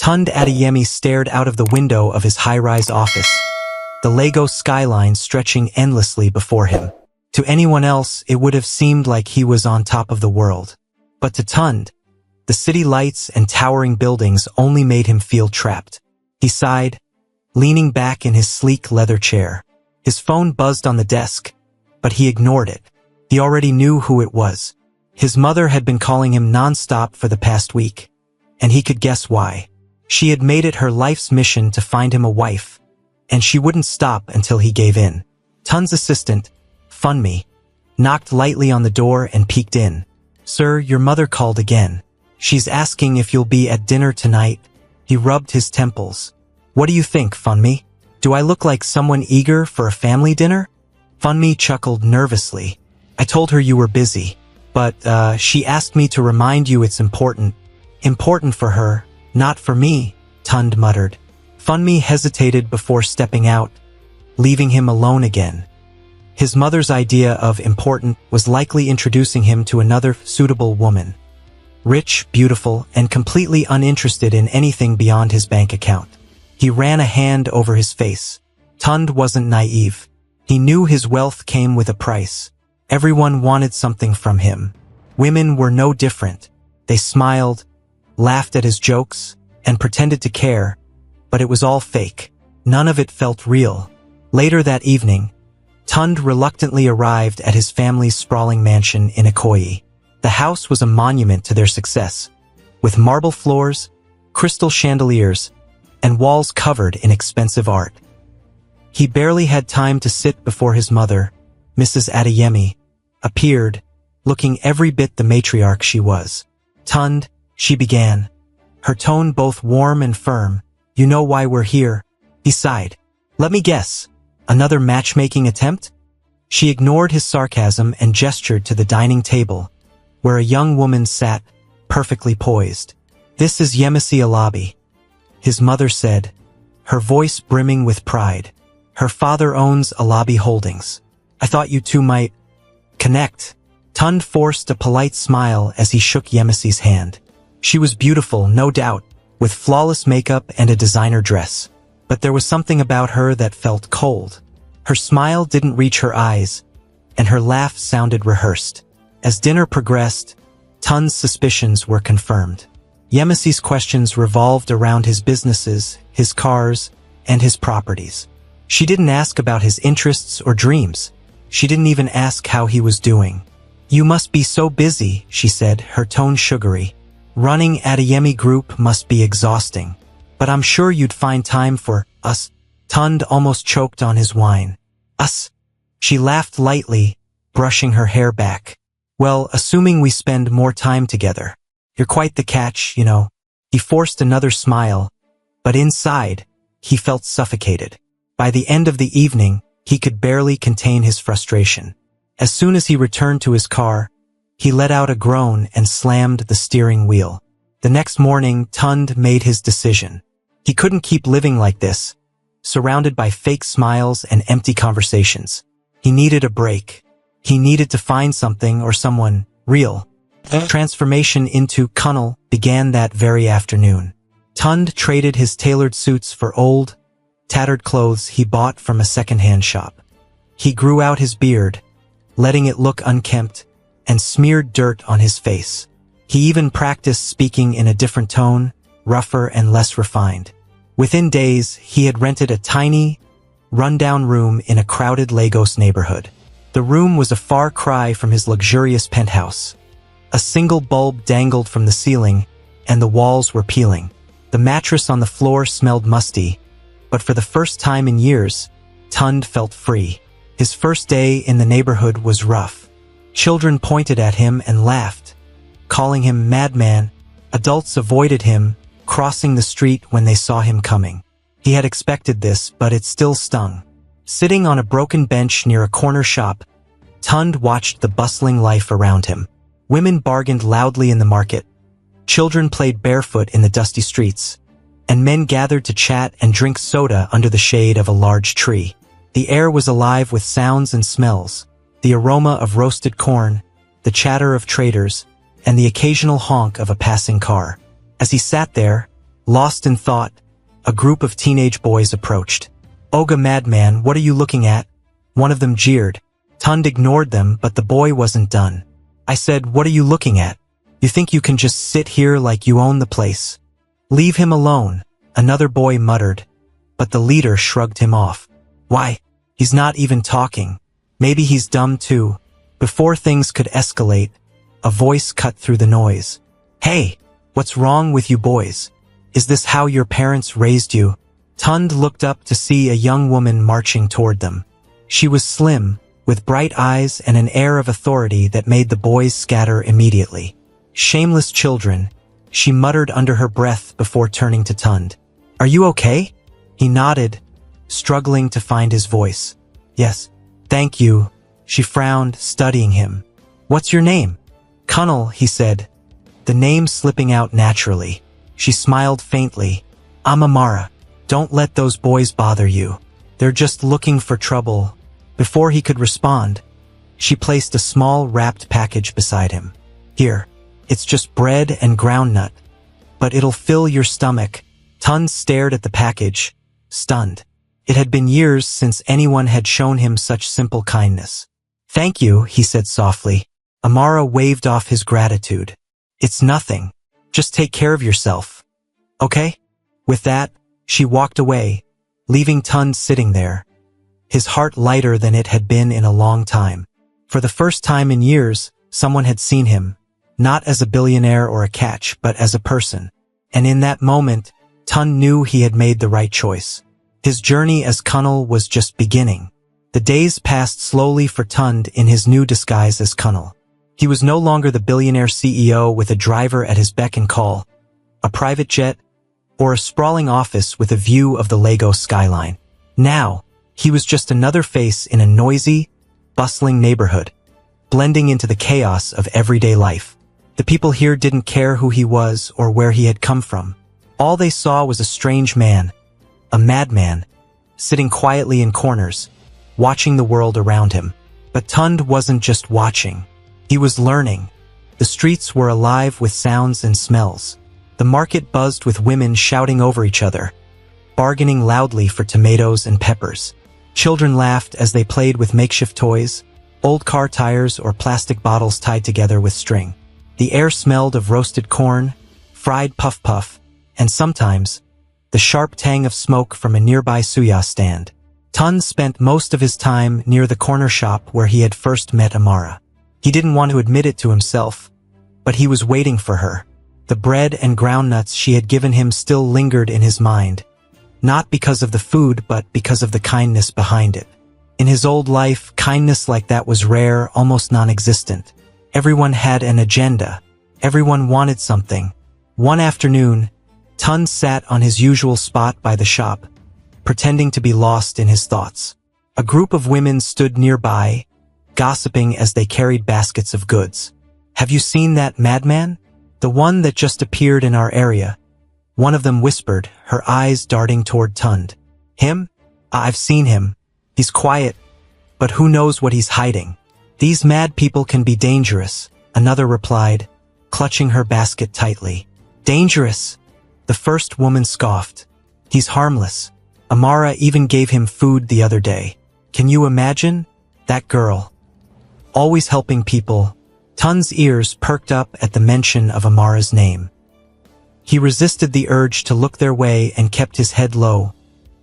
Tund Adeyemi stared out of the window of his high-rise office, the Lagos skyline stretching endlessly before him. To anyone else, it would have seemed like he was on top of the world. But to Tund, the city lights and towering buildings only made him feel trapped. He sighed, leaning back in his sleek leather chair. His phone buzzed on the desk, but he ignored it. He already knew who it was. His mother had been calling him non-stop for the past week, and he could guess why. She had made it her life's mission to find him a wife, and she wouldn't stop until he gave in. Tund's assistant, Funmi, knocked lightly on the door and peeked in. "Sir, your mother called again. She's asking if you'll be at dinner tonight." He rubbed his temples. "What do you think, Funmi? Do I look like someone eager for a family dinner?" Funmi chuckled nervously. "I told her you were busy, but she asked me to remind you it's important. Important for her, not for me," Tund muttered. Funmi hesitated before stepping out, leaving him alone again. His mother's idea of important was likely introducing him to another suitable woman. Rich, beautiful, and completely uninterested in anything beyond his bank account. He ran a hand over his face. Tund wasn't naive. He knew his wealth came with a price. Everyone wanted something from him. Women were no different. They smiled, laughed at his jokes, and pretended to care, but it was all fake. None of it felt real. Later that evening, Tund reluctantly arrived at his family's sprawling mansion in Ikoyi. The house was a monument to their success, with marble floors, crystal chandeliers, and walls covered in expensive art. He barely had time to sit before his mother, Mrs. Adeyemi, appeared, looking every bit the matriarch she was. "Tund," she began, her tone both warm and firm, "you know why we're here." He sighed. "Let me guess. Another matchmaking attempt?" She ignored his sarcasm and gestured to the dining table, where a young woman sat, perfectly poised. "This is Yemisi Alabi," his mother said, her voice brimming with pride. "Her father owns Alabi Holdings. I thought you two might connect." Tund forced a polite smile as he shook Yemisi's hand. She was beautiful, no doubt, with flawless makeup and a designer dress. But there was something about her that felt cold. Her smile didn't reach her eyes, and her laugh sounded rehearsed. As dinner progressed, Tund's suspicions were confirmed. Yemisi's questions revolved around his businesses, his cars, and his properties. She didn't ask about his interests or dreams. She didn't even ask how he was doing. "You must be so busy," she said, her tone sugary. "Running Adeyemi Group must be exhausting. But I'm sure you'd find time for us." Tund almost choked on his wine. "Us?" She laughed lightly, brushing her hair back. "Well, assuming we spend more time together. You're quite the catch, you know." He forced another smile, but inside, he felt suffocated. By the end of the evening, he could barely contain his frustration. As soon as he returned to his car, he let out a groan and slammed the steering wheel. The next morning, Tund made his decision. He couldn't keep living like this, surrounded by fake smiles and empty conversations. He needed a break. He needed to find something or someone real. Transformation into Kunnel began that very afternoon. Tund traded his tailored suits for old, tattered clothes he bought from a second-hand shop. He grew out his beard, letting it look unkempt, and smeared dirt on his face. He even practiced speaking in a different tone, rougher and less refined. Within days, he had rented a tiny, run-down room in a crowded Lagos neighborhood. The room was a far cry from his luxurious penthouse. A single bulb dangled from the ceiling, and the walls were peeling. The mattress on the floor smelled musty, but for the first time in years, Tund felt free. His first day in the neighborhood was rough. Children pointed at him and laughed, calling him Madman. Adults avoided him, crossing the street when they saw him coming. He had expected this, but it still stung. Sitting on a broken bench near a corner shop, Tund watched the bustling life around him. Women bargained loudly in the market. Children played barefoot in the dusty streets, and men gathered to chat and drink soda under the shade of a large tree. The air was alive with sounds and smells, the aroma of roasted corn, the chatter of traders, and the occasional honk of a passing car. As he sat there, Lost in thought, a group of teenage boys approached. "Oga Madman, what are you looking at?" One of them jeered. Tund ignored them, but the boy wasn't done. "I said, what are you looking at? You think you can just sit here like you own the place?" "Leave him alone," another boy muttered, but the leader shrugged him off. "Why, he's not even talking. Maybe he's dumb too." Before things could escalate, a voice cut through the noise. "Hey, what's wrong with you boys? Is this how your parents raised you?" Tund looked up to see a young woman marching toward them. She was slim, with bright eyes and an air of authority that made the boys scatter immediately. "Shameless children," she muttered under her breath before turning to Tund. "Are you okay?" He nodded, struggling to find his voice. "Yes, thank you." She frowned, studying him. "What's your name?" "Cunnel," he said, the name slipping out naturally. She smiled faintly. "I'm Amara. Don't let those boys bother you. They're just looking for trouble." Before he could respond, she placed a small wrapped package beside him. "Here, it's just bread and groundnut, but it'll fill your stomach." Tund stared at the package, stunned. It had been years since anyone had shown him such simple kindness. "Thank you," he said softly. Amara waved off his gratitude. "It's nothing. Just take care of yourself. Okay?" With that, she walked away, leaving Tund sitting there, his heart lighter than it had been in a long time. For the first time in years, someone had seen him, not as a billionaire or a catch, but as a person. And in that moment, Tund knew he had made the right choice. His journey as Cunnel was just beginning. The days passed slowly for Tund in his new disguise as Cunnel. He was no longer the billionaire CEO with a driver at his beck and call, a private jet, or a sprawling office with a view of the Lagos skyline. Now, he was just another face in a noisy, bustling neighborhood, blending into the chaos of everyday life. The people here didn't care who he was or where he had come from. All they saw was a strange man, a madman, sitting quietly in corners, watching the world around him. But Tund wasn't just watching. He was learning. The streets were alive with sounds and smells. The market buzzed with women shouting over each other, bargaining loudly for tomatoes and peppers. Children laughed as they played with makeshift toys, old car tires or plastic bottles tied together with string. The air smelled of roasted corn, fried puff-puff, and sometimes, the sharp tang of smoke from a nearby suya stand. Tund spent most of his time near the corner shop where he had first met Amara. He didn't want to admit it to himself, but he was waiting for her. The bread and groundnuts she had given him still lingered in his mind, not because of the food but because of the kindness behind it. In his old life, kindness like that was rare, almost non-existent. Everyone had an agenda. Everyone wanted something. One afternoon, Tund sat on his usual spot by the shop, pretending to be lost in his thoughts. A group of women stood nearby, gossiping as they carried baskets of goods. "Have you seen that madman? The one that just appeared in our area?" One of them whispered, her eyes darting toward Tund. "Him? I've seen him. He's quiet, but who knows what he's hiding. These mad people can be dangerous," another replied, clutching her basket tightly. "Dangerous?" The first woman scoffed. "He's harmless. Amara even gave him food the other day. Can you imagine? That girl. Always helping people." Tund's ears perked up at the mention of Amara's name. He resisted the urge to look their way and kept his head low,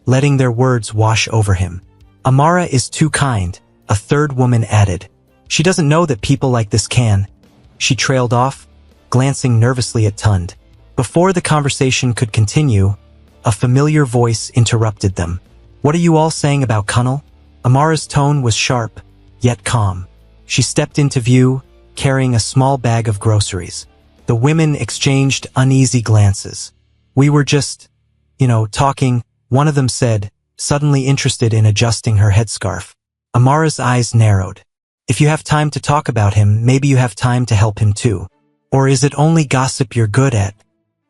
letting their words wash over him. "Amara is too kind," a third woman added. "She doesn't know that people like this can." She trailed off, glancing nervously at Tund. Before the conversation could continue, a familiar voice interrupted them. "What are you all saying about Cunnel?" Amara's tone was sharp, yet calm. She stepped into view, carrying a small bag of groceries. The women exchanged uneasy glances. "We were just, talking," one of them said, suddenly interested in adjusting her headscarf. Amara's eyes narrowed. "If you have time to talk about him, maybe you have time to help him too. Or is it only gossip you're good at?"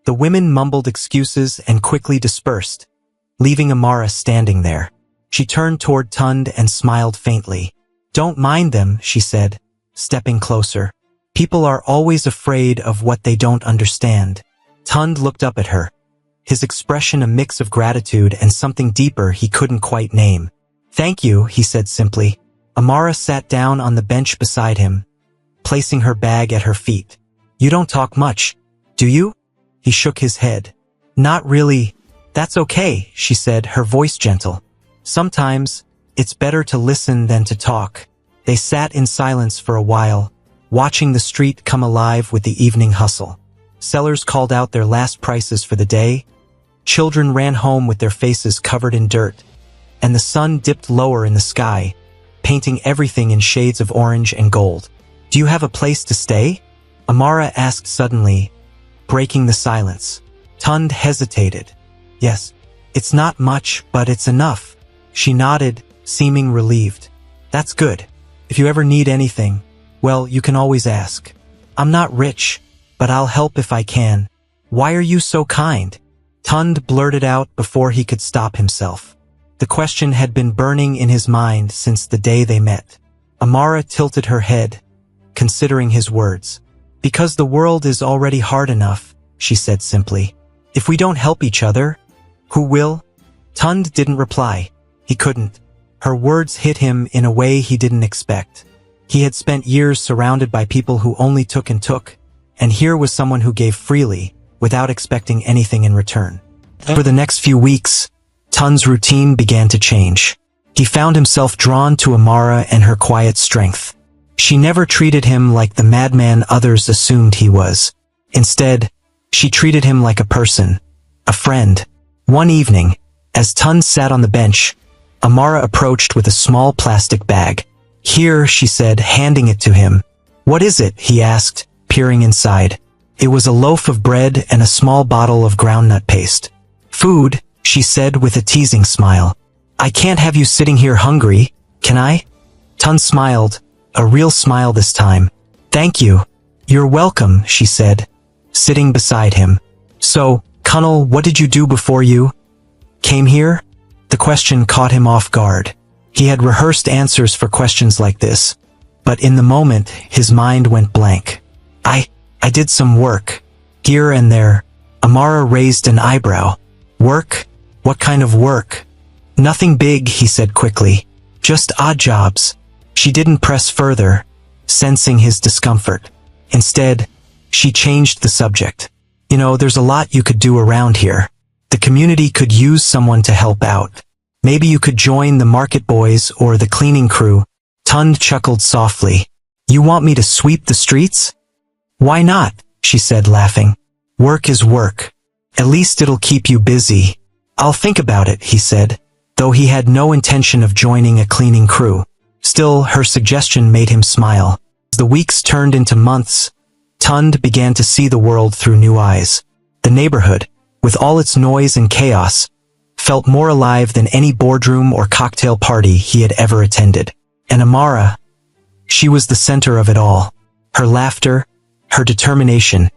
The women mumbled excuses and quickly dispersed, leaving Amara standing there. She turned toward Tund and smiled faintly. "Don't mind them," she said, stepping closer. "People are always afraid of what they don't understand." Tund looked up at her, his expression a mix of gratitude and something deeper he couldn't quite name. "Thank you," he said simply. Amara sat down on the bench beside him, placing her bag at her feet. "You don't talk much, do you?" He shook his head. "Not really." "That's okay," she said, her voice gentle. "Sometimes, it's better to listen than to talk." They sat in silence for a while, watching the street come alive with the evening hustle. Sellers called out their last prices for the day, children ran home with their faces covered in dirt, and the sun dipped lower in the sky, painting everything in shades of orange and gold. "Do you have a place to stay?" Amara asked suddenly, breaking the silence. Tund hesitated. "Yes, it's not much, but it's enough." She nodded, seeming relieved. "That's good. If you ever need anything, well, you can always ask. I'm not rich, but I'll help if I can." "Why are you so kind?" Tund blurted out before he could stop himself. The question had been burning in his mind since the day they met. Amara tilted her head, considering his words. "Because the world is already hard enough," she said simply. "If we don't help each other, who will?" Tund didn't reply. He couldn't. Her words hit him in a way he didn't expect. He had spent years surrounded by people who only took and took, and here was someone who gave freely, without expecting anything in return. For the next few weeks, Tund's routine began to change. He found himself drawn to Amara and her quiet strength. She never treated him like the madman others assumed he was. Instead, she treated him like a person, a friend. One evening, as Tund sat on the bench, Amara approached with a small plastic bag. "Here," she said, handing it to him. "What is it?" he asked, peering inside. It was a loaf of bread and a small bottle of groundnut paste. "Food," she said with a teasing smile. "I can't have you sitting here hungry, can I?" Tund smiled, a real smile this time. "Thank you." "You're welcome," she said, sitting beside him. "So, Colonel, what did you do before you came here?" The question caught him off guard. He had rehearsed answers for questions like this, but in the moment, his mind went blank. I did some work, here and there." Amara raised an eyebrow. "Work? What kind of work?" "Nothing big," he said quickly. "Just odd jobs." She didn't press further, sensing his discomfort. Instead, she changed the subject. "You know, there's a lot you could do around here. The community could use someone to help out. Maybe you could join the market boys or the cleaning crew." Tund chuckled softly. "You want me to sweep the streets?" "Why not?" she said, laughing. "Work is work. At least it'll keep you busy." "I'll think about it," he said, though he had no intention of joining a cleaning crew. Still, her suggestion made him smile. As the weeks turned into months, Tund began to see the world through new eyes. The neighborhood, with all its noise and chaos, felt more alive than any boardroom or cocktail party he had ever attended. And Amara, she was the center of it all. Her laughter, her determination,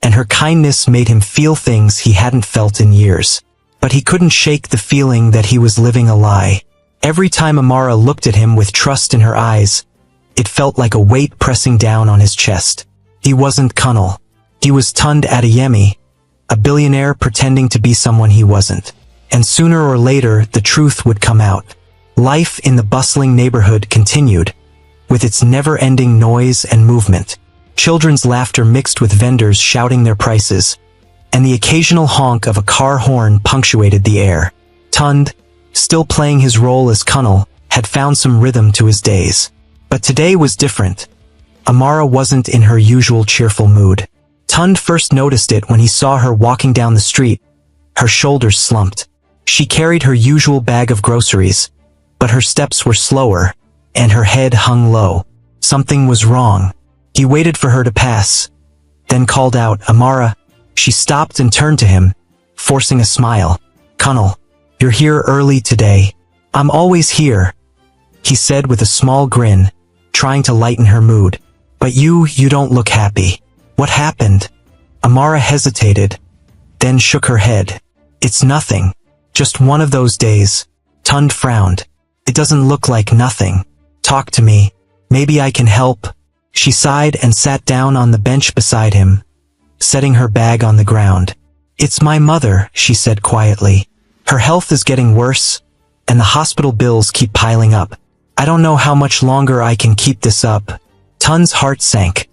and her kindness made him feel things he hadn't felt in years. But he couldn't shake the feeling that he was living a lie. Every time Amara looked at him with trust in her eyes, it felt like a weight pressing down on his chest. He wasn't Kunal. He was Tund Adeyemi, a billionaire pretending to be someone he wasn't. And sooner or later, the truth would come out. Life in the bustling neighborhood continued, with its never-ending noise and movement. Children's laughter mixed with vendors shouting their prices, and the occasional honk of a car horn punctuated the air. Tund, still playing his role as Kunal, had found some rhythm to his days. But today was different. Amara wasn't in her usual cheerful mood. Tund first noticed it when he saw her walking down the street. Her shoulders slumped. She carried her usual bag of groceries, but her steps were slower, and her head hung low. Something was wrong. He waited for her to pass, then called out, "Amara." She stopped and turned to him, forcing a smile. "Kunal, you're here early today." "I'm always here," he said with a small grin, trying to lighten her mood. "But you don't look happy. What happened?" Amara hesitated, then shook her head. "It's nothing. Just one of those days." Tund frowned. "It doesn't look like nothing. Talk to me. Maybe I can help." She sighed and sat down on the bench beside him, setting her bag on the ground. It's my mother, she said quietly. Her health is getting worse, and the hospital bills keep piling up. I don't know how much longer I can keep this up. Tun's heart sank.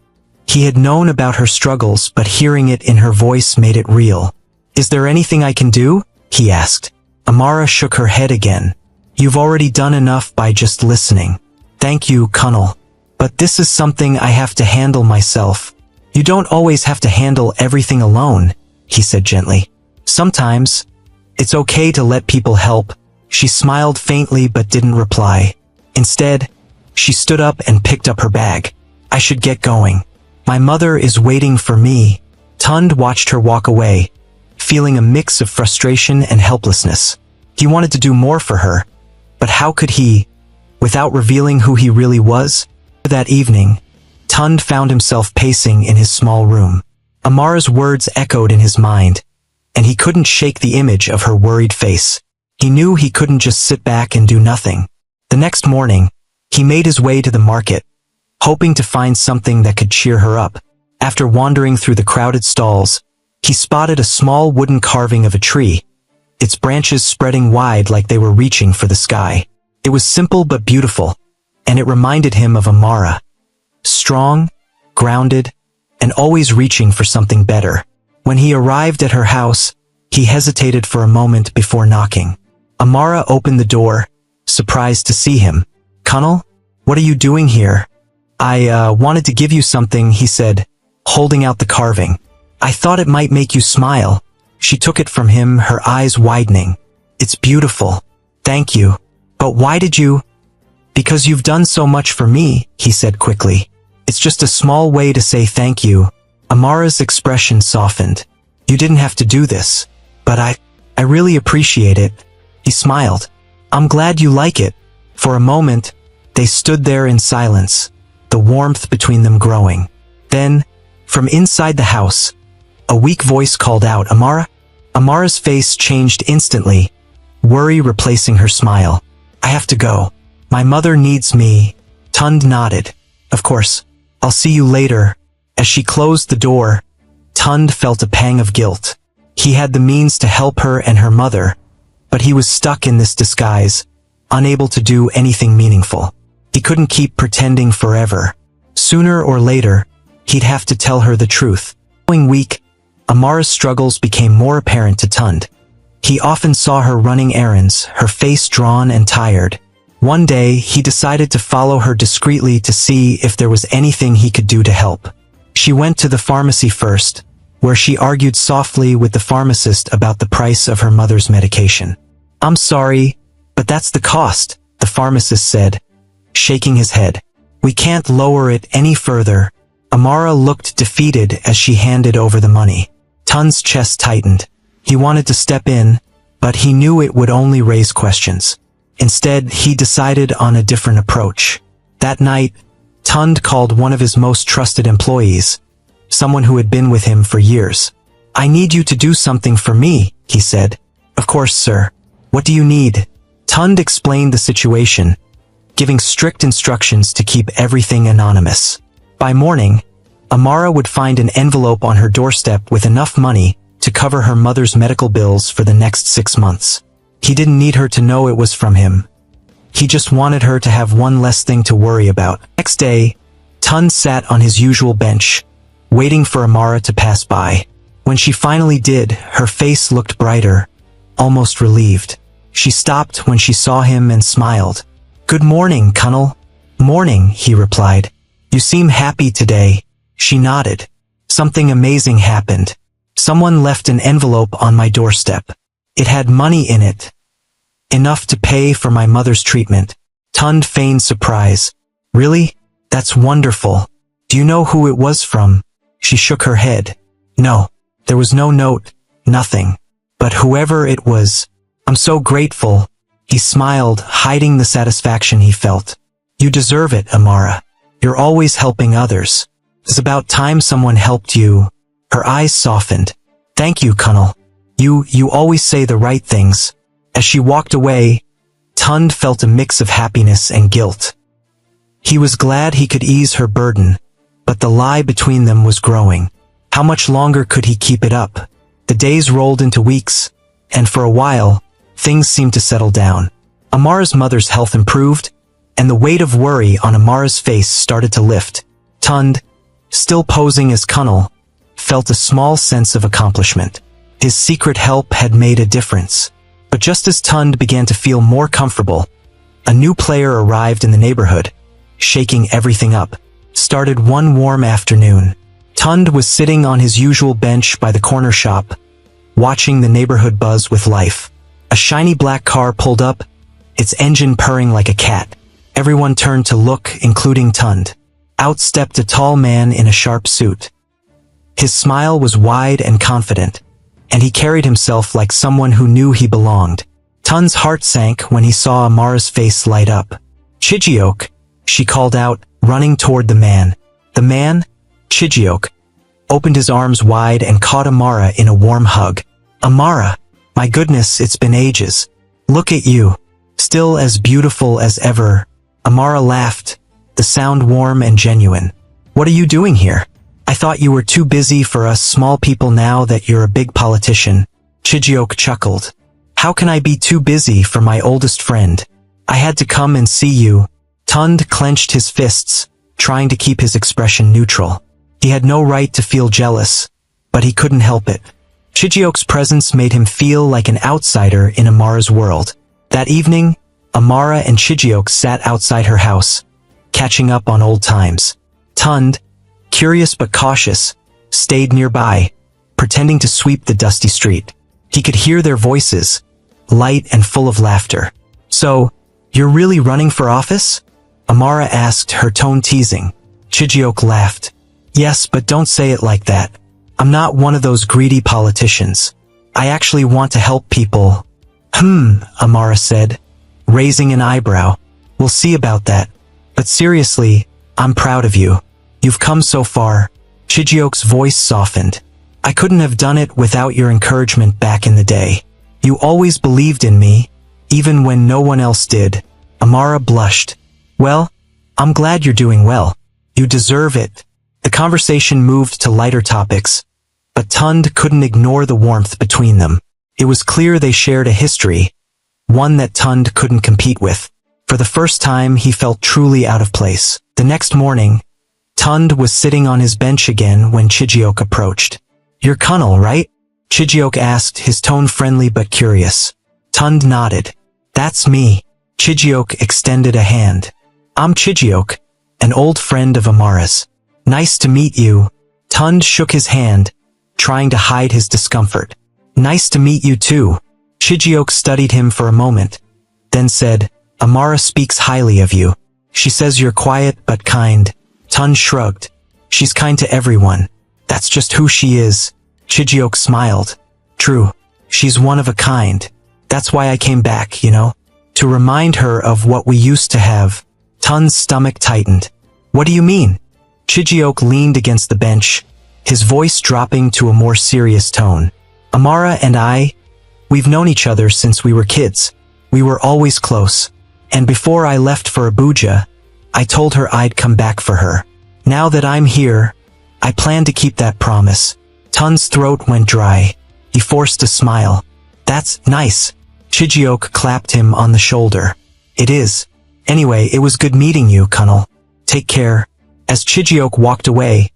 He had known about her struggles, but hearing it in her voice made it real. Is there anything I can do? He asked. Amara shook her head again. You've already done enough by just listening. Thank you, Colonel. But this is something I have to handle myself. You don't always have to handle everything alone, he said gently. Sometimes, it's okay to let people help. She smiled faintly but didn't reply. Instead, she stood up and picked up her bag. I should get going. My mother is waiting for me. Tund watched her walk away, feeling a mix of frustration and helplessness. He wanted to do more for her, but how could he, without revealing who he really was? That evening, Tund found himself pacing in his small room. Amara's words echoed in his mind, and he couldn't shake the image of her worried face. He knew he couldn't just sit back and do nothing. The next morning, he made his way to the market, hoping to find something that could cheer her up. After wandering through the crowded stalls, he spotted a small wooden carving of a tree, its branches spreading wide like they were reaching for the sky. It was simple but beautiful, and it reminded him of Amara. Strong, grounded, and always reaching for something better. When he arrived at her house, he hesitated for a moment before knocking. Amara opened the door, surprised to see him. Colonel, what are you doing here? I wanted to give you something, he said, holding out the carving. I thought it might make you smile. She took it from him, her eyes widening. It's beautiful. Thank you. But why did you? Because you've done so much for me, he said quickly. It's just a small way to say thank you. Amara's expression softened. You didn't have to do this, but I really appreciate it. He smiled. I'm glad you like it. For a moment, they stood there in silence, the warmth between them growing. Then, from inside the house, a weak voice called out, Amara? Amara's face changed instantly, worry replacing her smile. I have to go. My mother needs me. Tund nodded. Of course. I'll see you later. As she closed the door, Tund felt a pang of guilt. He had the means to help her and her mother, but he was stuck in this disguise, unable to do anything meaningful. He couldn't keep pretending forever. Sooner or later, he'd have to tell her the truth. The following week, Amara's struggles became more apparent to Tund. He often saw her running errands, her face drawn and tired. One day, he decided to follow her discreetly to see if there was anything he could do to help. She went to the pharmacy first, where she argued softly with the pharmacist about the price of her mother's medication. I'm sorry, but that's the cost, the pharmacist said, shaking his head. We can't lower it any further. Amara looked defeated as she handed over the money. Tund's chest tightened. He wanted to step in, but he knew it would only raise questions. Instead, he decided on a different approach. That night, Tund called one of his most trusted employees, someone who had been with him for years. I need you to do something for me, he said. Of course, sir. What do you need? Tund explained the situation, giving strict instructions to keep everything anonymous. By morning, Amara would find an envelope on her doorstep with enough money to cover her mother's medical bills for the next 6 months. He didn't need her to know it was from him. He just wanted her to have one less thing to worry about. Next day, Tund sat on his usual bench, waiting for Amara to pass by. When she finally did, her face looked brighter, almost relieved. She stopped when she saw him and smiled. Good morning, Colonel. Morning, he replied. You seem happy today. She nodded. Something amazing happened. Someone left an envelope on my doorstep. It had money in it. Enough to pay for my mother's treatment. Tund feigned surprise. Really? That's wonderful. Do you know who it was from? She shook her head. No. There was no note, nothing. But whoever it was, I'm so grateful. He smiled, hiding the satisfaction he felt. You deserve it, Amara. You're always helping others. It's about time someone helped you. Her eyes softened. Thank you, Colonel. You always say the right things. As she walked away, Tund felt a mix of happiness and guilt. He was glad he could ease her burden, but the lie between them was growing. How much longer could he keep it up? The days rolled into weeks, and for a while, things seemed to settle down. Amara's mother's health improved, and the weight of worry on Amara's face started to lift. Tund, still posing as Cunnel, felt a small sense of accomplishment. His secret help had made a difference. But just as Tund began to feel more comfortable, a new player arrived in the neighborhood, shaking everything up. Started one warm afternoon. Tund was sitting on his usual bench by the corner shop, watching the neighborhood buzz with life. A shiny black car pulled up, its engine purring like a cat. Everyone turned to look, including Tund. Out stepped a tall man in a sharp suit. His smile was wide and confident, and he carried himself like someone who knew he belonged. Tund's heart sank when he saw Amara's face light up. "Chijioke," she called out, running toward the man. The man, Chijioke, opened his arms wide and caught Amara in a warm hug. "Amara, my goodness, it's been ages. Look at you, still as beautiful as ever." Amara laughed, the sound warm and genuine. "What are you doing here? I thought you were too busy for us small people now that you're a big politician." Chijioke chuckled. "How can I be too busy for my oldest friend? I had to come and see you." Tund clenched his fists, trying to keep his expression neutral. He had no right to feel jealous, but he couldn't help it. Chijioke's presence made him feel like an outsider in Amara's world. That evening, Amara and Chijioke sat outside her house, catching up on old times. Tund, curious but cautious, stayed nearby, pretending to sweep the dusty street. He could hear their voices, light and full of laughter. "So, you're really running for office?" Amara asked, her tone teasing. Chijioke laughed. "Yes, but don't say it like that. I'm not one of those greedy politicians. I actually want to help people." Amara said, raising an eyebrow. "We'll see about that. But seriously, I'm proud of you. You've come so far." Chijioke's voice softened. "I couldn't have done it without your encouragement back in the day. You always believed in me, even when no one else did." Amara blushed. "Well, I'm glad you're doing well. You deserve it." The conversation moved to lighter topics, but Tund couldn't ignore the warmth between them. It was clear they shared a history, one that Tund couldn't compete with. For the first time, he felt truly out of place. The next morning, Tund was sitting on his bench again when Chijioke approached. "You're Cunnel, right?" Chijioke asked, his tone friendly but curious. Tund nodded. "That's me." Chijioke extended a hand. "I'm Chijioke, an old friend of Amara's." "Nice to meet you." Tund shook his hand, trying to hide his discomfort. "Nice to meet you too." Chijioke studied him for a moment, then said, "Amara speaks highly of you. She says you're quiet but kind." Tund shrugged. "She's kind to everyone. That's just who she is." Chijioke smiled. "True. She's one of a kind. That's why I came back, you know? To remind her of what we used to have." Tund's stomach tightened. "What do you mean?" Chijioke leaned against the bench, his voice dropping to a more serious tone. "Amara and we've known each other since we were kids. We were always close. And before I left for Abuja, I told her I'd come back for her. Now that I'm here, I plan to keep that promise." Tund's throat went dry. He forced a smile. "That's nice." Chijioke clapped him on the shoulder. "It is. Anyway, it was good meeting you, Cunnel. Take care." As Chijioke walked away,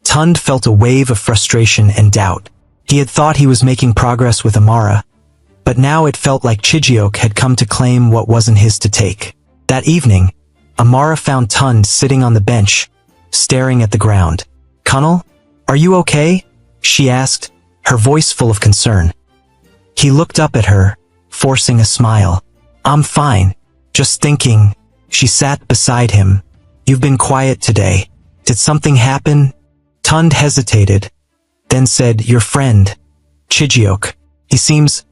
Tund felt a wave of frustration and doubt. He had thought he was making progress with Amara, but now it felt like Chijioke had come to claim what wasn't his to take. That evening, Amara found Tund sitting on the bench, staring at the ground. "Cunnel, are you okay?" she asked, her voice full of concern. He looked up at her, forcing a smile. "I'm fine. Just thinking." She sat beside him. "You've been quiet today. Did something happen?" Tund hesitated, then said, "Your friend, Chijioke. He seems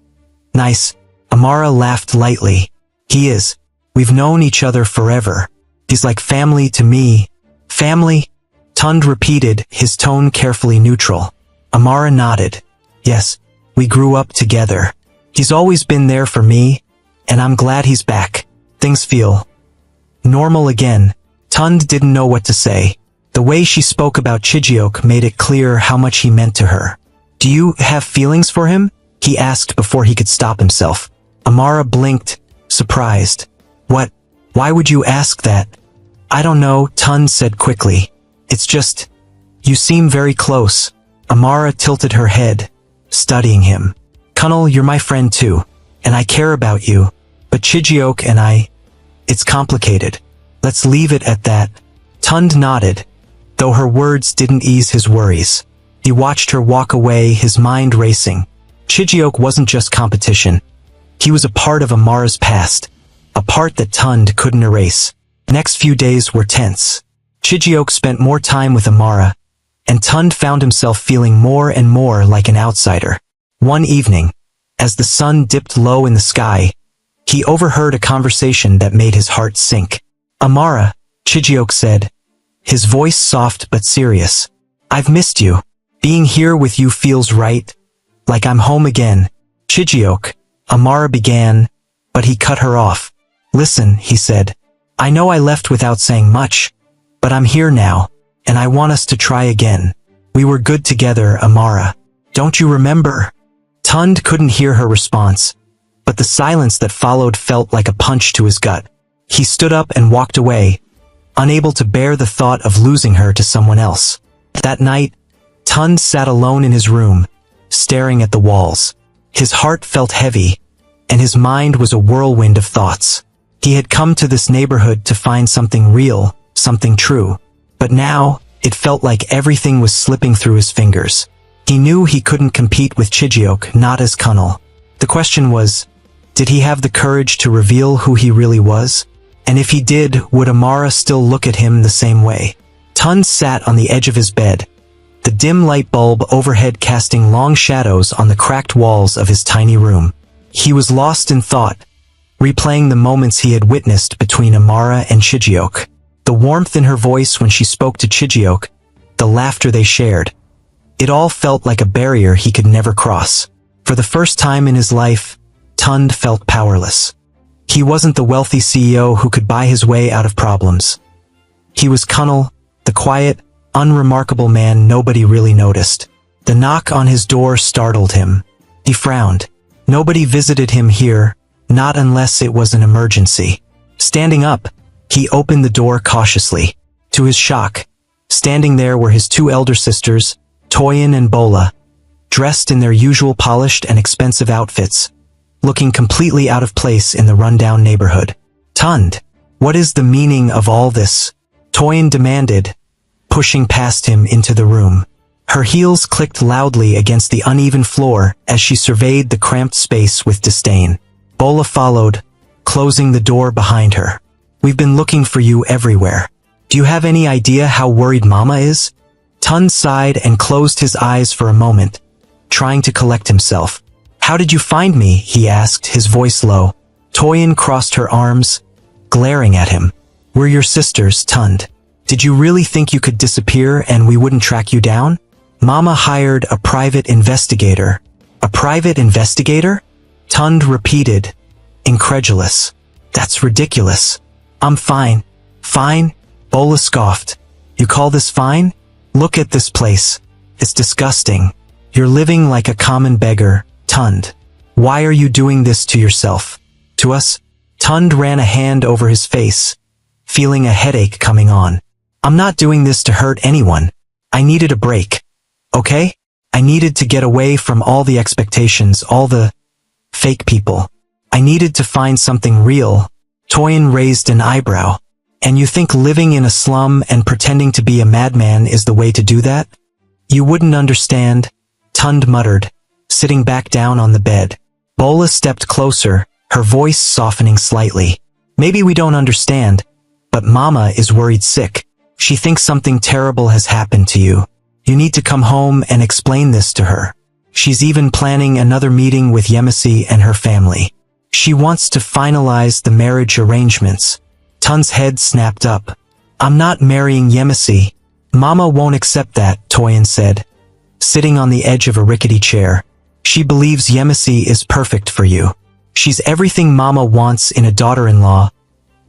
nice." Amara laughed lightly. "He is. We've known each other forever. He's like family to me." "Family?" Tund repeated, his tone carefully neutral. Amara nodded. "Yes, we grew up together. He's always been there for me, and I'm glad he's back." Things feel normal again. Tund didn't know what to say. The way she spoke about Chijioke made it clear how much he meant to her. Do you have feelings for him? He asked before he could stop himself. Amara blinked, surprised. What? Why would you ask that? I don't know, Tund said quickly. It's just, you seem very close. Amara tilted her head, studying him. Kunnal, you're my friend too, and I care about you. But Chijiok and I, it's complicated. Let's leave it at that. Tund nodded, though her words didn't ease his worries. He watched her walk away, his mind racing. Chijiok wasn't just competition. He was a part of Amara's past, a part that Tund couldn't erase. Next few days were tense. Chijiok spent more time with Amara, and Tund found himself feeling more and more like an outsider. One evening, as the sun dipped low in the sky, he overheard a conversation that made his heart sink. Amara, Chijiok said, his voice soft but serious. I've missed you. Being here with you feels right, like I'm home again. Chijiok, Amara began, but he cut her off. Listen, he said. I know I left without saying much, but I'm here now, and I want us to try again. We were good together, Amara. Don't you remember? Tund couldn't hear her response, but the silence that followed felt like a punch to his gut. He stood up and walked away, unable to bear the thought of losing her to someone else. That night, Tund sat alone in his room, staring at the walls. His heart felt heavy, and his mind was a whirlwind of thoughts. He had come to this neighborhood to find something real, something true. But now, it felt like everything was slipping through his fingers. He knew he couldn't compete with Chijiok, not as Kunnal. The question was, did he have the courage to reveal who he really was? And if he did, would Amara still look at him the same way? Tund sat on the edge of his bed, the dim light bulb overhead casting long shadows on the cracked walls of his tiny room. He was lost in thought, replaying the moments he had witnessed between Amara and Chijiok. The warmth in her voice when she spoke to Chijiok, the laughter they shared. It all felt like a barrier he could never cross. For the first time in his life, Tund felt powerless. He wasn't the wealthy CEO who could buy his way out of problems. He was Kunnal, the quiet, unremarkable man nobody really noticed. The knock on his door startled him. He frowned. Nobody visited him here, not unless it was an emergency. Standing up, he opened the door cautiously. To his shock, standing there were his two elder sisters, Toyin and Bola, dressed in their usual polished and expensive outfits, looking completely out of place in the rundown neighborhood. Tund, what is the meaning of all this? Toyin demanded, pushing past him into the room. Her heels clicked loudly against the uneven floor as she surveyed the cramped space with disdain. Bola followed, closing the door behind her. We've been looking for you everywhere. Do you have any idea how worried Mama is? Tund sighed and closed his eyes for a moment, trying to collect himself. How did you find me? He asked, his voice low. Toyin crossed her arms, glaring at him. We're your sisters, Tund. Did you really think you could disappear and we wouldn't track you down? Mama hired a private investigator. A private investigator? Tund repeated, incredulous. That's ridiculous. I'm fine. Fine? Bola scoffed. You call this fine? Look at this place. It's disgusting. You're living like a common beggar, Tund. Why are you doing this to yourself? To us? Tund ran a hand over his face, feeling a headache coming on. I'm not doing this to hurt anyone. I needed a break. Okay? I needed to get away from all the expectations, all the fake people. I needed to find something real. Toyin raised an eyebrow. And you think living in a slum and pretending to be a madman is the way to do that? You wouldn't understand, Tund muttered, sitting back down on the bed. Bola stepped closer, her voice softening slightly. Maybe we don't understand, but Mama is worried sick. She thinks something terrible has happened to you. You need to come home and explain this to her. She's even planning another meeting with Yemisi and her family. She wants to finalize the marriage arrangements. Tund's head snapped up. I'm not marrying Yemisi. Mama won't accept that, Toyin said, sitting on the edge of a rickety chair. She believes Yemisi is perfect for you. She's everything Mama wants in a daughter-in-law.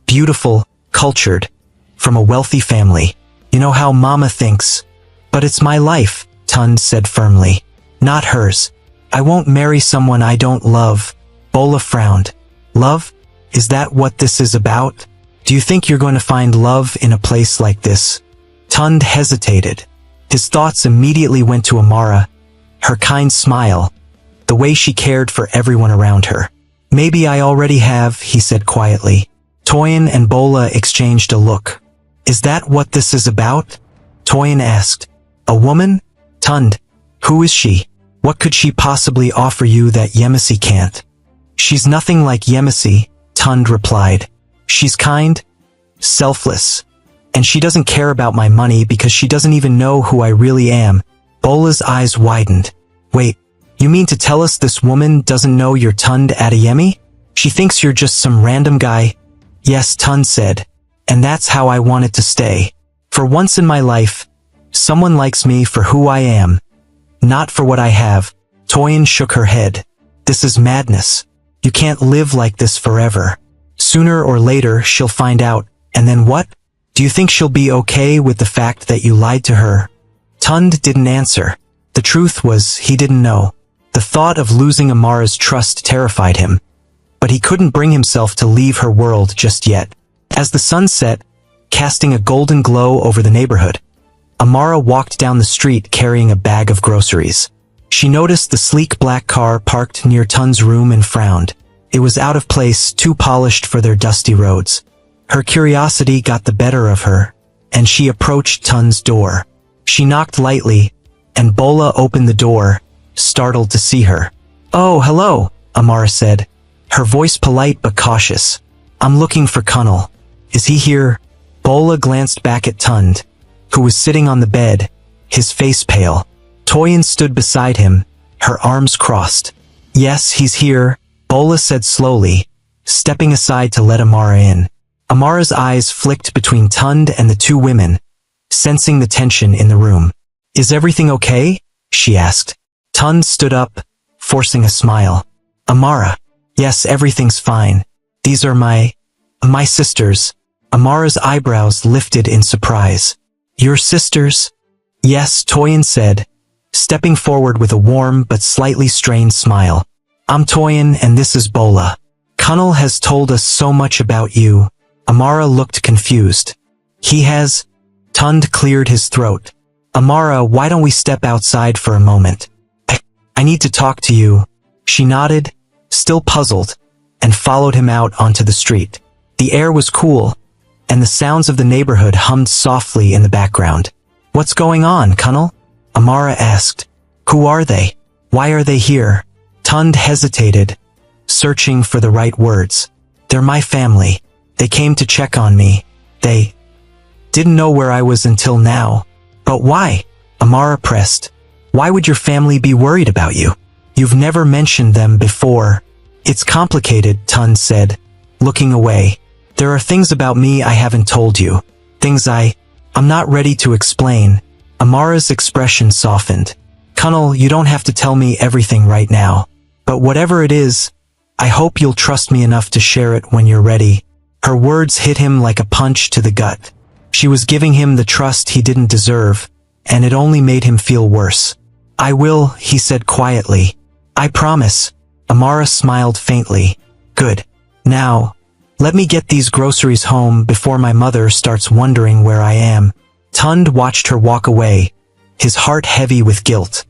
Beautiful, cultured, from a wealthy family. You know how Mama thinks. But it's my life, Tund said firmly. not hers. I won't marry someone I don't love. Bola frowned. Love? Is that what this is about? Do you think you're going to find love in a place like this? Tund hesitated. His thoughts immediately went to Amara, her kind smile, the way she cared for everyone around her. Maybe I already have, he said quietly. Toyin and Bola exchanged a look. Is that what this is about? Toyin asked. A woman? Tund. Who is she? What could she possibly offer you that Yemisi can't? She's nothing like Yemisi, Tund replied. She's kind, selfless, and she doesn't care about my money because she doesn't even know who I really am. Bola's eyes widened. Wait, you mean to tell us this woman doesn't know you're Tund Adeyemi? She thinks you're just some random guy? Yes, Tund said, and that's how I want it to stay. For once in my life, someone likes me for who I am, not for what I have. Toyin shook her head. This is madness. You can't live like this forever. Sooner or later, she'll find out, and then what? Do you think she'll be okay with the fact that you lied to her? Tund didn't answer. The truth was, he didn't know. The thought of losing Amara's trust terrified him, but he couldn't bring himself to leave her world just yet. As the sun set, casting a golden glow over the neighborhood, Amara walked down the street carrying a bag of groceries. She noticed the sleek black car parked near Tund's room and frowned. It was out of place, too polished for their dusty roads. Her curiosity got the better of her, and she approached Tund's door. She knocked lightly, and Bola opened the door, startled to see her. Oh, hello, Amara said, her voice polite but cautious. I'm looking for Kunnel. Is he here? Bola glanced back at Tund, who was sitting on the bed, his face pale. Toyin stood beside him, her arms crossed. Yes, he's here, Bola said slowly, stepping aside to let Amara in. Amara's eyes flicked between Tund and the two women, sensing the tension in the room. Is everything okay? She asked. Tund stood up, forcing a smile. Amara. Yes, everything's fine. These are my sisters. Amara's eyebrows lifted in surprise. Your sisters? Yes, Toyin said, stepping forward with a warm but slightly strained smile. I'm Toyin and this is Bola. Kunnel has told us so much about you. Amara looked confused. He has? Tund cleared his throat. Amara, why don't we step outside for a moment? I need to talk to you. She nodded, still puzzled, and followed him out onto the street. The air was cool, and the sounds of the neighborhood hummed softly in the background. What's going on, Kunnel? Amara asked. Who are they? Why are they here? Tund hesitated, searching for the right words. They're my family. They came to check on me. They didn't know where I was until now. But why? Amara pressed. Why would your family be worried about you? You've never mentioned them before. It's complicated, Tund said, looking away. There are things about me I haven't told you. Things I'm not ready to explain. Amara's expression softened. Kunnel, you don't have to tell me everything right now. But whatever it is, I hope you'll trust me enough to share it when you're ready. Her words hit him like a punch to the gut. She was giving him the trust he didn't deserve, and it only made him feel worse. I will, he said quietly. I promise. Amara smiled faintly. Good. Now, let me get these groceries home before my mother starts wondering where I am. Tund watched her walk away, his heart heavy with guilt.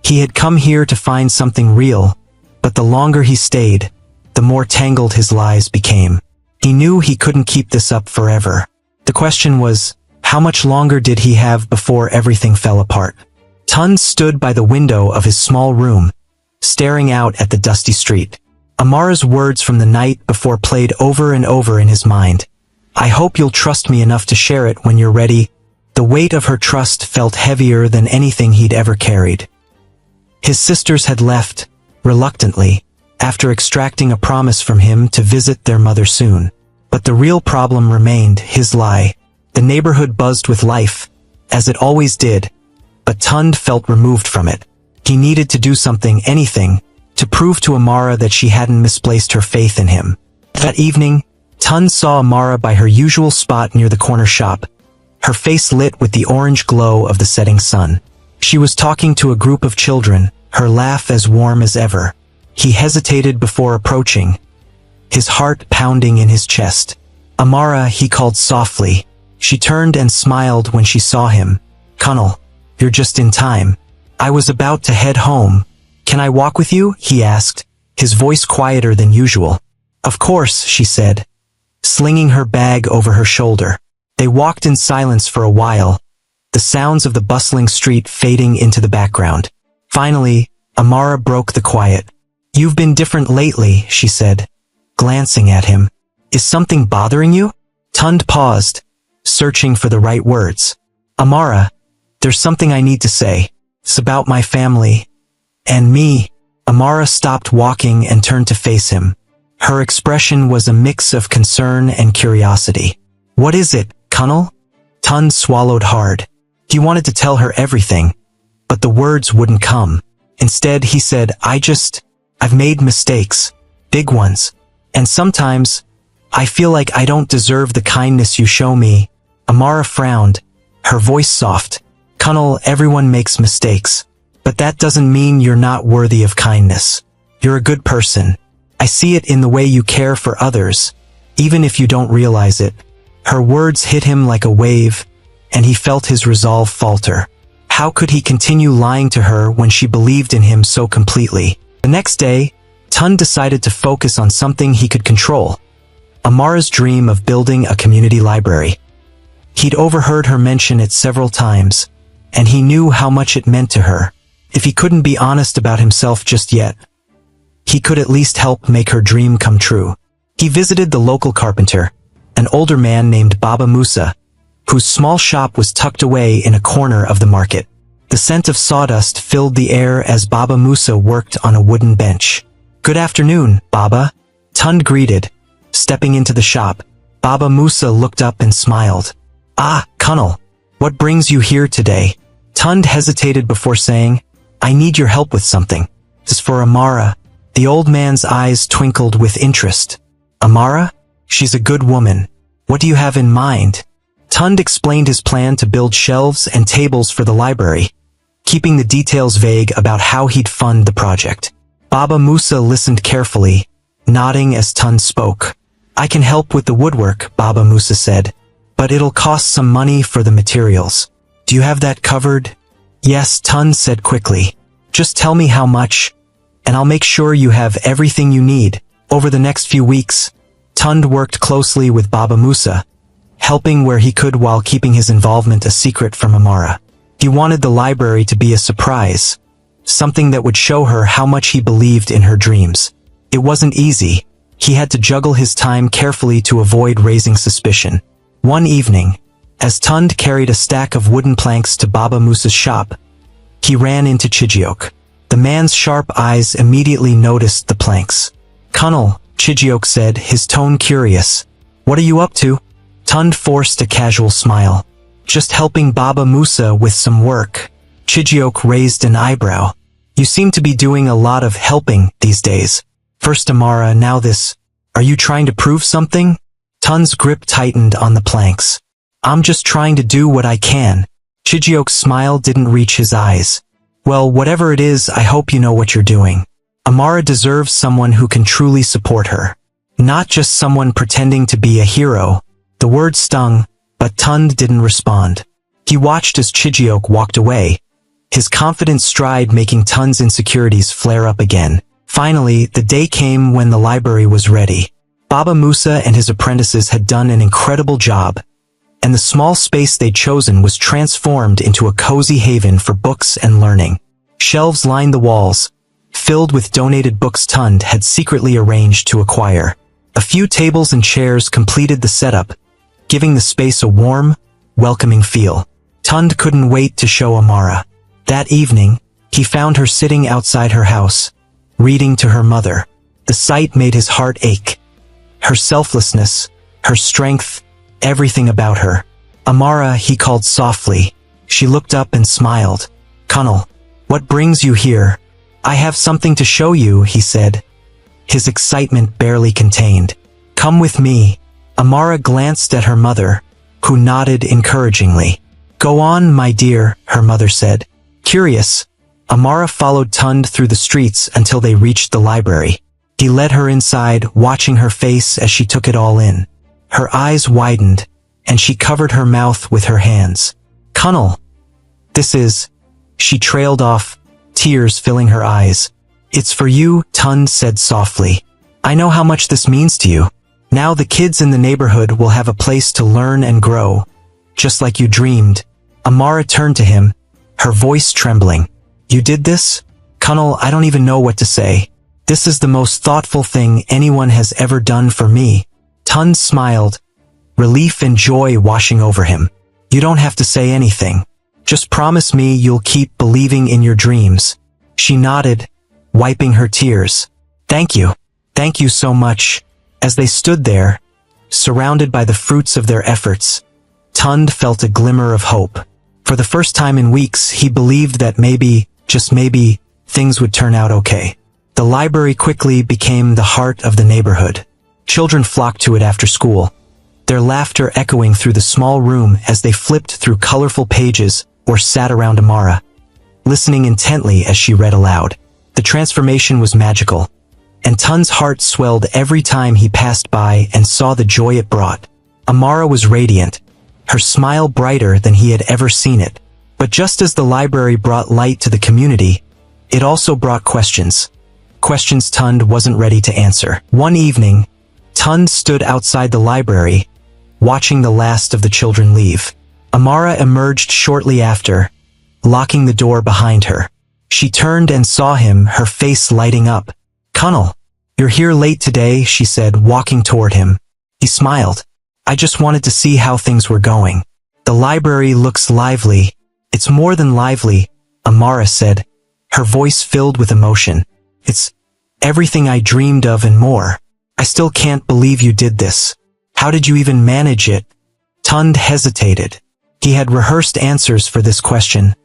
He had come here to find something real, but the longer he stayed, the more tangled his lies became. He knew he couldn't keep this up forever. The question was, how much longer did he have before everything fell apart? Tund stood by the window of his small room, staring out at the dusty street. Amara's words from the night before played over and over in his mind. I hope you'll trust me enough to share it when you're ready. The weight of her trust felt heavier than anything he'd ever carried. His sisters had left, reluctantly, after extracting a promise from him to visit their mother soon. But the real problem remained, his lie. The neighborhood buzzed with life, as it always did, but Tund felt removed from it. He needed to do something, anything, to prove to Amara that she hadn't misplaced her faith in him. That evening, Tund saw Amara by her usual spot near the corner shop, her face lit with the orange glow of the setting sun. She was talking to a group of children, her laugh as warm as ever. He hesitated before approaching, his heart pounding in his chest. "Amara," he called softly. She turned and smiled when she saw him. "Cunnel, you're just in time. I was about to head home. Can I walk with you?" he asked, his voice quieter than usual. "Of course," she said, slinging her bag over her shoulder. They walked in silence for a while, the sounds of the bustling street fading into the background. Finally, Amara broke the quiet. "You've been different lately," she said, glancing at him. "Is something bothering you?" Tund paused, searching for the right words. "Amara, there's something I need to say. It's about my family. And me." Amara stopped walking and turned to face him. Her expression was a mix of concern and curiosity. "What is it, Cunnel?" Tund swallowed hard. He wanted to tell her everything, but the words wouldn't come. Instead, he said, I've made mistakes. Big ones. And sometimes, I feel like I don't deserve the kindness you show me." Amara frowned, her voice soft. "Cunnel, everyone makes mistakes. But that doesn't mean you're not worthy of kindness. You're a good person. I see it in the way you care for others, even if you don't realize it." Her words hit him like a wave, and he felt his resolve falter. How could he continue lying to her when she believed in him so completely? The next day, Tund decided to focus on something he could control. Amara's dream of building a community library. He'd overheard her mention it several times, and he knew how much it meant to her. If he couldn't be honest about himself just yet, he could at least help make her dream come true. He visited the local carpenter, an older man named Baba Musa, whose small shop was tucked away in a corner of the market. The scent of sawdust filled the air as Baba Musa worked on a wooden bench. "Good afternoon, Baba," Tund greeted, stepping into the shop. Baba Musa looked up and smiled. "Ah, Cunnel, what brings you here today?" Tund hesitated before saying, "I need your help with something. It's for Amara." The old man's eyes twinkled with interest. "Amara? She's a good woman. What do you have in mind?" Tund explained his plan to build shelves and tables for the library, keeping the details vague about how he'd fund the project. Baba Musa listened carefully, nodding as Tund spoke. "I can help with the woodwork," Baba Musa said, "but it'll cost some money for the materials. Do you have that covered?" "Yes," Tund said quickly. "Just tell me how much, and I'll make sure you have everything you need." Over the next few weeks, Tund worked closely with Baba Musa, helping where he could while keeping his involvement a secret from Amara. He wanted the library to be a surprise, something that would show her how much he believed in her dreams. It wasn't easy. He had to juggle his time carefully to avoid raising suspicion. One evening, as Tund carried a stack of wooden planks to Baba Musa's shop, he ran into Chijiok. The man's sharp eyes immediately noticed the planks. "Cunnel," Chijiok said, his tone curious. "What are you up to?" Tund forced a casual smile. "Just helping Baba Musa with some work." Chijiok raised an eyebrow. "You seem to be doing a lot of helping these days. First Amara, now this. Are you trying to prove something?" Tund's grip tightened on the planks. "I'm just trying to do what I can." Chijiok's smile didn't reach his eyes. "Well, whatever it is, I hope you know what you're doing. Amara deserves someone who can truly support her. Not just someone pretending to be a hero." The word stung, but Tund didn't respond. He watched as Chijiok walked away, his confident stride making Tund's insecurities flare up again. Finally, the day came when the library was ready. Baba Musa and his apprentices had done an incredible job, and the small space they'd chosen was transformed into a cozy haven for books and learning. Shelves lined the walls, filled with donated books Tund had secretly arranged to acquire. A few tables and chairs completed the setup, giving the space a warm, welcoming feel. Tund couldn't wait to show Amara. That evening, he found her sitting outside her house, reading to her mother. The sight made his heart ache. Her selflessness, her strength, everything about her. "Amara," he called softly. She looked up and smiled. "Cunnel, what brings you here?" "I have something to show you," he said, his excitement barely contained. "Come with me." Amara glanced at her mother, who nodded encouragingly. "Go on, my dear," her mother said. Curious, Amara followed Tund through the streets until they reached the library. He led her inside, watching her face as she took it all in. Her eyes widened, and she covered her mouth with her hands. "Cunnel, this is..." She trailed off, tears filling her eyes. "It's for you," Tund said softly. "I know how much this means to you. Now the kids in the neighborhood will have a place to learn and grow, just like you dreamed." Amara turned to him, her voice trembling. "You did this? Cunnel, I don't even know what to say. This is the most thoughtful thing anyone has ever done for me." Tund smiled, relief and joy washing over him. "You don't have to say anything. Just promise me you'll keep believing in your dreams." She nodded, wiping her tears. "Thank you. Thank you so much." As they stood there, surrounded by the fruits of their efforts, Tund felt a glimmer of hope. For the first time in weeks, he believed that maybe, just maybe, things would turn out okay. The library quickly became the heart of the neighborhood. Children flocked to it after school, their laughter echoing through the small room as they flipped through colorful pages or sat around Amara, listening intently as she read aloud. The transformation was magical, and Tund's heart swelled every time he passed by and saw the joy it brought. Amara was radiant, her smile brighter than he had ever seen it. But just as the library brought light to the community, it also brought questions. Questions Tund wasn't ready to answer. One evening, Tund stood outside the library, watching the last of the children leave. Amara emerged shortly after, locking the door behind her. She turned and saw him, her face lighting up. "Cunnel, you're here late today," she said, walking toward him. He smiled. "I just wanted to see how things were going." "The library looks lively." "It's more than lively," Amara said, her voice filled with emotion. "It's everything I dreamed of and more. I still can't believe you did this. How did you even manage it?" Tund hesitated. He had rehearsed answers for this question,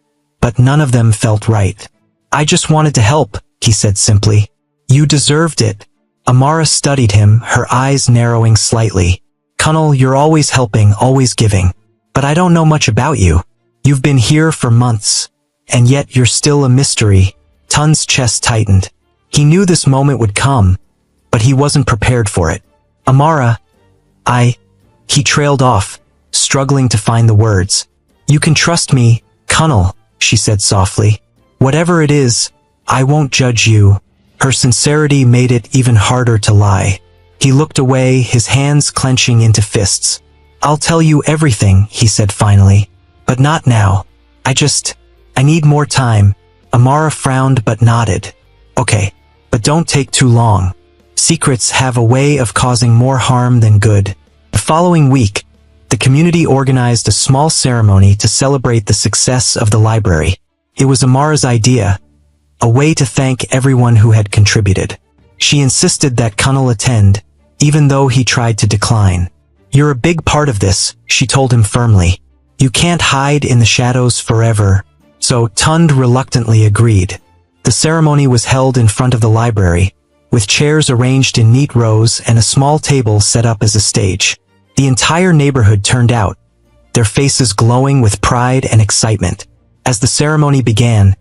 but none of them felt right. "I just wanted to help," he said simply. "You deserved it." Amara studied him, her eyes narrowing slightly. "Cunnel, you're always helping, always giving. But I don't know much about you. You've been here for months, and yet you're still a mystery." Tund's chest tightened. He knew this moment would come, but he wasn't prepared for it. "Amara, He trailed off, struggling to find the words. "You can trust me, Cunnel," she said softly. "Whatever it is, I won't judge you." Her sincerity made it even harder to lie. He looked away, his hands clenching into fists. "I'll tell you everything," he said finally. "But not now. I need more time." Amara frowned but nodded. "Okay, but don't take too long. Secrets have a way of causing more harm than good." The following week, the community organized a small ceremony to celebrate the success of the library. It was Amara's idea, a way to thank everyone who had contributed. She insisted that Cunnel attend, even though he tried to decline. "You're a big part of this," she told him firmly. "You can't hide in the shadows forever." So Tund reluctantly agreed. The ceremony was held in front of the library, with chairs arranged in neat rows and a small table set up as a stage. The entire neighborhood turned out, their faces glowing with pride and excitement. As the ceremony began,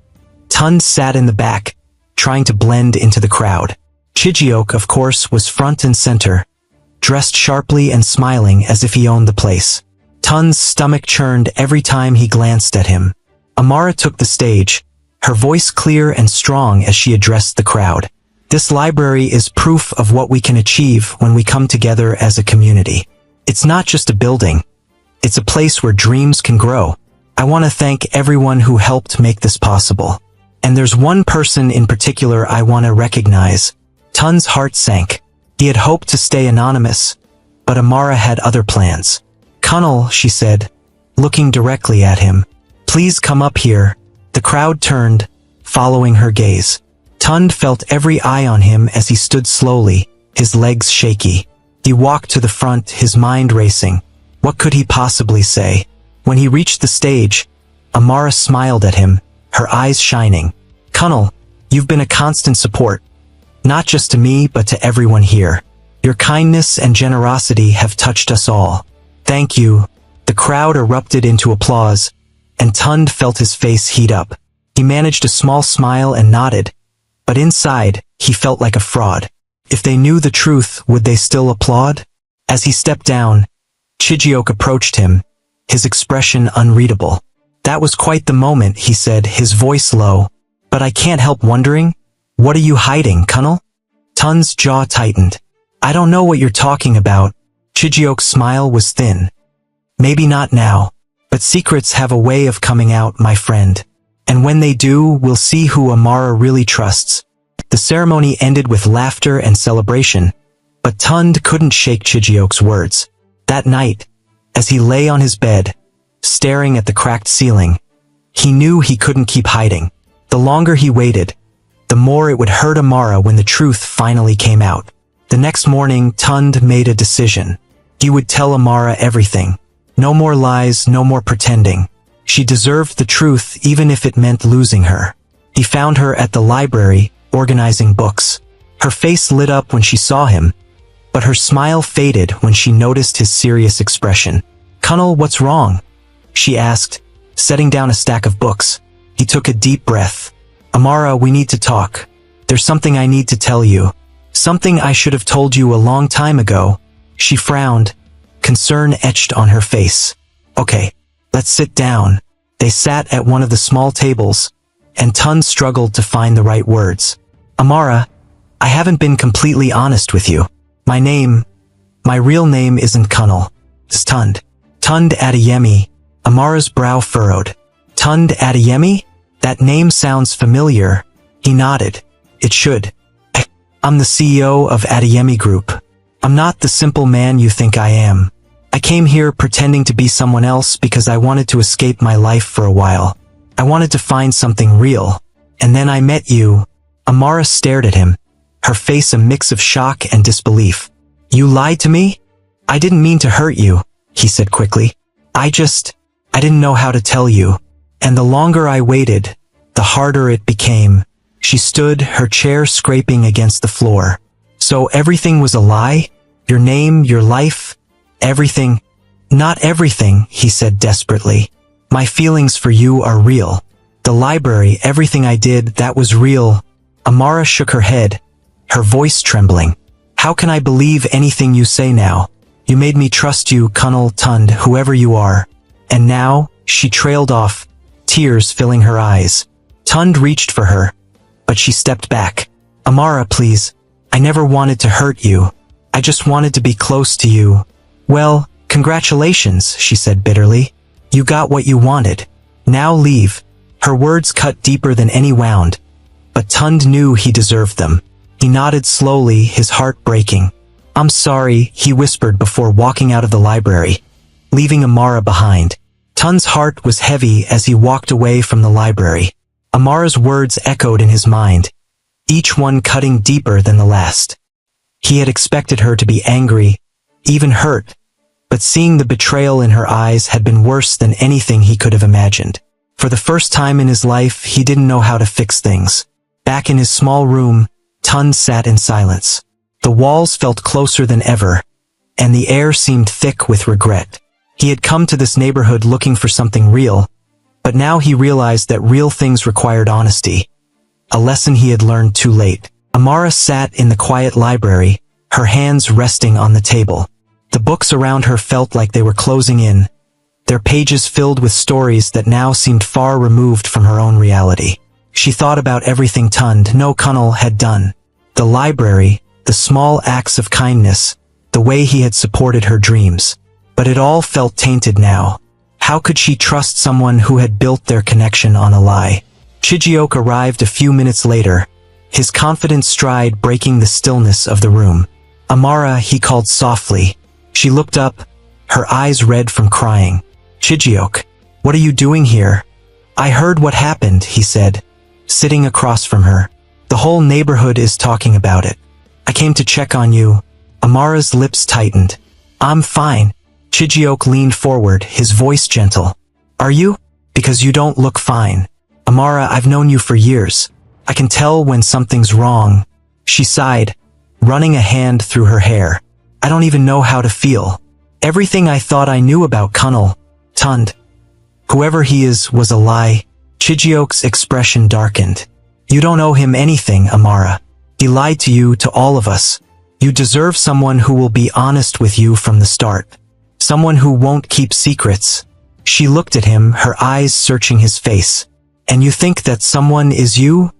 Tund sat in the back, trying to blend into the crowd. Chijioke, of course, was front and center, dressed sharply and smiling as if he owned the place. Tund's stomach churned every time he glanced at him. Amara took the stage, her voice clear and strong as she addressed the crowd. "This library is proof of what we can achieve when we come together as a community. It's not just a building. It's a place where dreams can grow. I want to thank everyone who helped make this possible. And there's one person in particular I want to recognize." Tund's heart sank. He had hoped to stay anonymous, but Amara had other plans. "Cunnel," she said, looking directly at him. "Please come up here." The crowd turned, following her gaze. Tund felt every eye on him as he stood slowly, his legs shaky. He walked to the front, his mind racing. What could he possibly say? When he reached the stage, Amara smiled at him, her eyes shining. "Cunnel, you've been a constant support. Not just to me, but to everyone here. Your kindness and generosity have touched us all. Thank you." The crowd erupted into applause, and Tund felt his face heat up. He managed a small smile and nodded, but inside, he felt like a fraud. If they knew the truth, would they still applaud? As he stepped down, Chijioke approached him, his expression unreadable. "That was quite the moment," he said, his voice low. "But I can't help wondering, what are you hiding, Colonel?" Tun's jaw tightened. "I don't know what you're talking about." Chijioke's smile was thin. "Maybe not now, but secrets have a way of coming out, my friend. And when they do, we'll see who Amara really trusts." The ceremony ended with laughter and celebration, but Tund couldn't shake Chijioke's words. That night, as he lay on his bed, staring at the cracked ceiling, he knew he couldn't keep hiding. The longer he waited, the more it would hurt Amara when the truth finally came out. The next morning, Tund made a decision. He would tell Amara everything. No more lies, no more pretending. She deserved the truth even if it meant losing her. He found her at the library, organizing books. Her face lit up when she saw him, but her smile faded when she noticed his serious expression. "Colonel, what's wrong?" she asked, setting down a stack of books. He took a deep breath. "Amara, we need to talk. There's something I need to tell you. Something I should have told you a long time ago." She frowned, concern etched on her face. "Okay, let's sit down." They sat at one of the small tables, and Tund struggled to find the right words. "Amara, I haven't been completely honest with you. My real name isn't Colonel. It's Tund. Tund Adeyemi." Amara's brow furrowed. "Tund Adeyemi? That name sounds familiar." He nodded. "It should. I'm the CEO of Adeyemi Group. I'm not the simple man you think I am. I came here pretending to be someone else because I wanted to escape my life for a while. I wanted to find something real. And then I met you." Amara stared at him, her face a mix of shock and disbelief. "You lied to me? I didn't mean to hurt you," he said quickly. I didn't know how to tell you. And the longer I waited, the harder it became." She stood, her chair scraping against the floor. "So everything was a lie? Your name, your life, everything?" "Not everything," he said desperately. "My feelings for you are real. The library, everything I did, that was real." Amara shook her head, her voice trembling. "How can I believe anything you say now? You made me trust you, Colonel Tund, whoever you are. And now," she trailed off, tears filling her eyes. Tund reached for her, but she stepped back. "Amara, please. I never wanted to hurt you. I just wanted to be close to you." "Well, congratulations," she said bitterly. "You got what you wanted. Now leave." Her words cut deeper than any wound, but Tund knew he deserved them. He nodded slowly, his heart breaking. "I'm sorry," he whispered before walking out of the library, leaving Amara behind. Tund's heart was heavy as he walked away from the library. Amara's words echoed in his mind, each one cutting deeper than the last. He had expected her to be angry, even hurt, but seeing the betrayal in her eyes had been worse than anything he could have imagined. For the first time in his life, he didn't know how to fix things. Back in his small room, Tund sat in silence. The walls felt closer than ever, and the air seemed thick with regret. He had come to this neighborhood looking for something real, but now he realized that real things required honesty, a lesson he had learned too late. Amara sat in the quiet library, her hands resting on the table. The books around her felt like they were closing in, their pages filled with stories that now seemed far removed from her own reality. She thought about everything Tund, no Colonel, had done. The library, the small acts of kindness, the way he had supported her dreams. But it all felt tainted now. How could she trust someone who had built their connection on a lie? Chijioke arrived a few minutes later, his confident stride breaking the stillness of the room. "Amara," he called softly. She looked up, her eyes red from crying. "Chijioke, what are you doing here?" "I heard what happened," he said, sitting across from her. "The whole neighborhood is talking about it. I came to check on you." Amara's lips tightened. "I'm fine." Chijioke leaned forward, his voice gentle. "Are you? Because you don't look fine." "Amara, I've known you for years. I can tell when something's wrong." She sighed, running a hand through her hair. "I don't even know how to feel. Everything I thought I knew about Colonel Tund, whoever he is, was a lie." Chijioke's expression darkened. You don't owe him anything, Amara. He lied to you, to all of us. You deserve someone who will be honest with you from the start. Someone who won't keep secrets. She looked at him, her eyes searching his face. And you think that someone is you?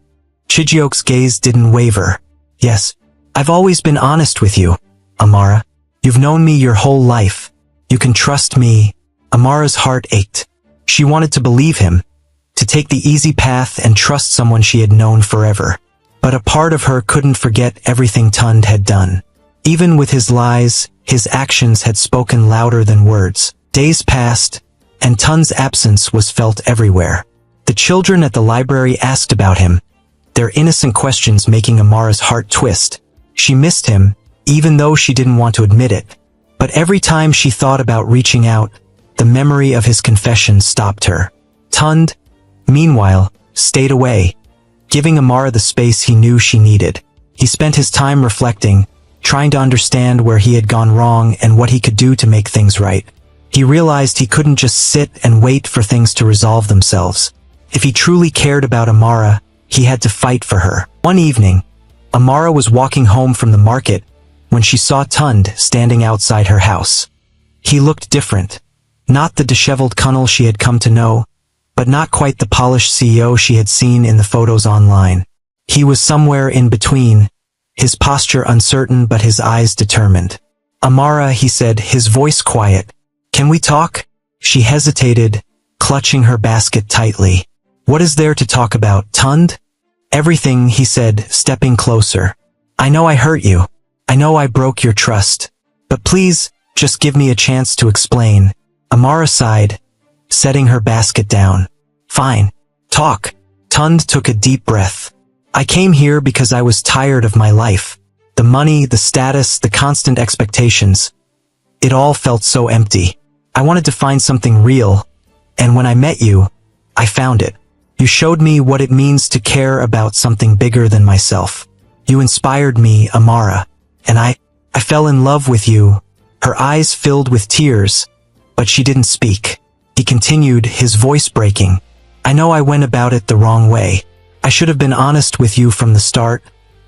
Chijioke's gaze didn't waver. Yes, I've always been honest with you, Amara. You've known me your whole life. You can trust me. Amara's heart ached. She wanted to believe him, to take the easy path and trust someone she had known forever. But a part of her couldn't forget everything Tund had done. Even with his lies, his actions had spoken louder than words. Days passed, and Tund's absence was felt everywhere. The children at the library asked about him, their innocent questions making Amara's heart twist. She missed him, even though she didn't want to admit it. But every time she thought about reaching out, the memory of his confession stopped her. Tund, meanwhile, stayed away, giving Amara the space he knew she needed. He spent his time reflecting, trying to understand where he had gone wrong and what he could do to make things right. He realized he couldn't just sit and wait for things to resolve themselves. If he truly cared about Amara, he had to fight for her. One evening, Amara was walking home from the market when she saw Tund standing outside her house. He looked different. Not the disheveled Kunnel she had come to know, but not quite the polished CEO she had seen in the photos online. He was somewhere in between, his posture uncertain but his eyes determined. Amara, he said, his voice quiet. Can we talk? She hesitated, clutching her basket tightly. What is there to talk about, Tund? Everything, he said, stepping closer. I know I hurt you. I know I broke your trust. But please, just give me a chance to explain. Amara sighed, setting her basket down. Fine. Talk. Tund took a deep breath. I came here because I was tired of my life. The money, the status, the constant expectations. It all felt so empty. I wanted to find something real. And when I met you, I found it. You showed me what it means to care about something bigger than myself. You inspired me, Amara. And I fell in love with you. Her eyes filled with tears, but she didn't speak. He continued, his voice breaking. I know I went about it the wrong way. I should have been honest with you from the start,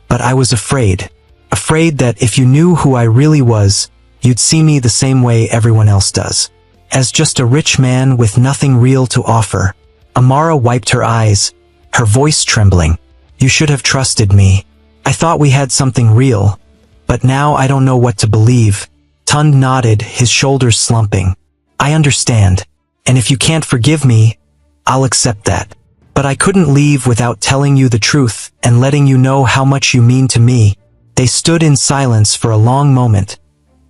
but I was afraid. Afraid that if you knew who I really was, you'd see me the same way everyone else does. As just a rich man with nothing real to offer. Amara wiped her eyes, her voice trembling. You should have trusted me. I thought we had something real, but now I don't know what to believe. Tund nodded, his shoulders slumping. I understand, and if you can't forgive me, I'll accept that. But I couldn't leave without telling you the truth and letting you know how much you mean to me. They stood in silence for a long moment,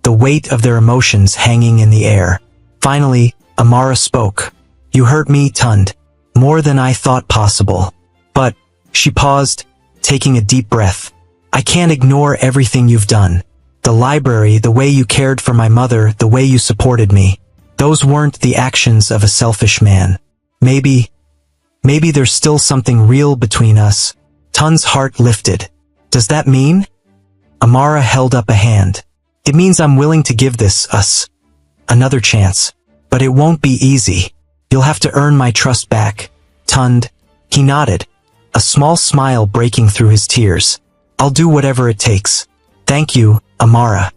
the weight of their emotions hanging in the air. Finally, Amara spoke. You hurt me, Tund. More than I thought possible. But, she paused, taking a deep breath. I can't ignore everything you've done. The library, the way you cared for my mother, the way you supported me. Those weren't the actions of a selfish man. Maybe there's still something real between us. Tund's heart lifted. Does that mean? Amara held up a hand. It means I'm willing to give us another chance. But it won't be easy. You'll have to earn my trust back, Tund. He nodded, a small smile breaking through his tears. I'll do whatever it takes. Thank you, Amara.